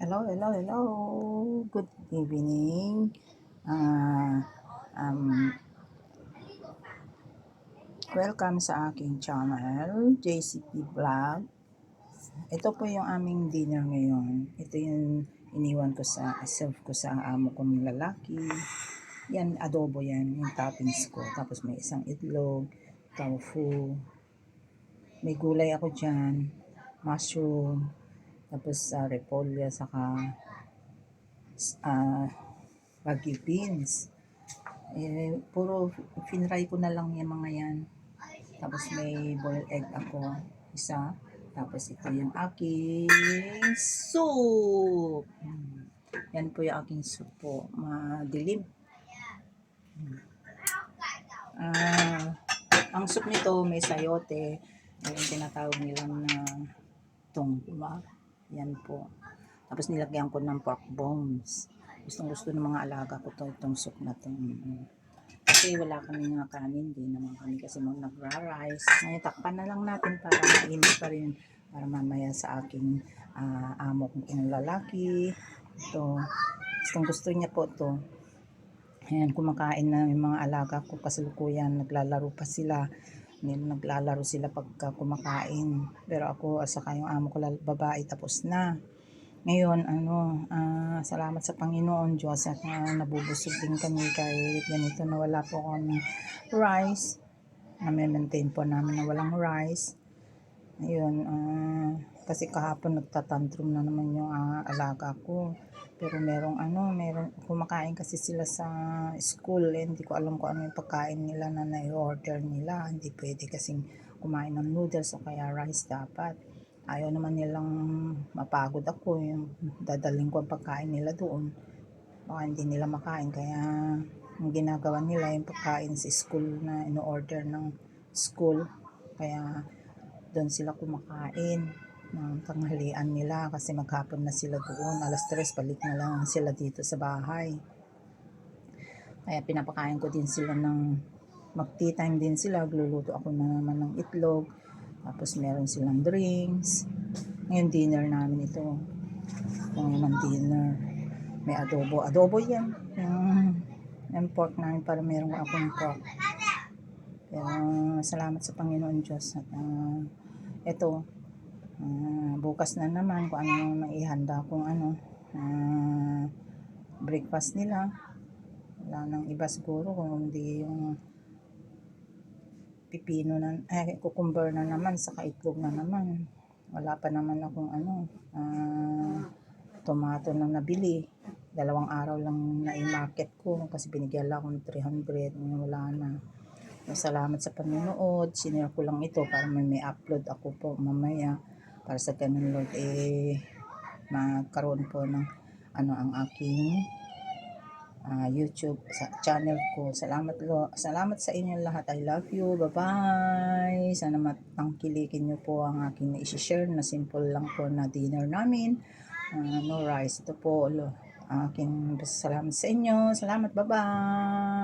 Hello, hello, hello. Good evening. Ah, um, Welcome sa aking channel, JCP Vlog. Ito po yung aming dinner ngayon. Ito yung iniwan ko sa serve ko sa amo kong lalaki. Yan, adobo yan, yung toppings ko. Tapos may isang itlog, tofu. May gulay ako dyan, mushroom, tapos repolyo, saka baggy beans. Puro finry ko na lang yung mga yan. Tapos may boiled egg ako, isa. Tapos ito yung aking soup. Yan po yung aking soup po. Madilim. Ang soup nito may sayote. Yung tinatawag nila na tongwa. Yan po. Tapos nilagyan ko ng pork bones. Gustong gusto ng mga alaga ko itong soup na to. Kasi wala kami nga kanin, din naman kami kasi nagra-rice. Ngayon, takpan na lang natin para mainit pa rin. Para mamaya sa aking amo kong lalaki. Ito, gustong gusto niya po ito. Ayan, kumakain na yung mga alaga ko kasalukuyan. Naglalaro pa sila. Naglalaro sila pagka kumakain. Pero ako, saka yung amo ko babae, tapos na. Ngayon, salamat sa Panginoon Diyos at nabubusog din kami kahit ganito na wala po akong rice. Na-maintain po namin na walang rice. Ngayon, kasi kahapon nagtatantrum na naman yung alaga ko. Pero merong kumakain kasi sila sa school. Hindi ko alam kung ano yung pagkain nila na na-order nila. Hindi pwede kasing kumain ng noodles o kaya rice dapat. Ayaw naman nilang mapagod ako yung dadaling ko ang pagkain nila doon. Baka hindi nila makain. Kaya ang ginagawa nila yung pagkain sa school na in-order ng school. Kaya doon sila kumakain ng tanghalian nila kasi maghapon na sila doon. Alas 3 balik na lang sila dito sa bahay. Kaya pinapakain ko din sila ng mag-tea time din sila. Gluluto ako na naman ng itlog. Tapos meron silang drinks. Ngayon dinner namin ito. Kung naman dinner. May adobo. Adobo yan. Yung pork namin para meron akong pork. Pero salamat sa Panginoon Diyos. At ito. Bukas na naman kung ano yung maihanda kung breakfast nila. Wala nang iba siguro kung hindi yung pipino na, cucumber na naman, saka itlog na naman. Wala pa naman akong tomato na nabili. 2 araw lang na i-market ko kasi binigyan lang ako ng 300. Wala na. Salamat sa panonood. Sinare ko lang ito para may upload ako po mamaya. Para sa ganun Lord, magkaroon po ng ang aking YouTube sa channel ko. Salamat sa inyo lahat. I love you. Bye-bye. Sana matangkilikin nyo po ang aking na-share na simple lang po na dinner namin. No rice. Ito po. Aking salamat sa inyo. Salamat. Bye-bye.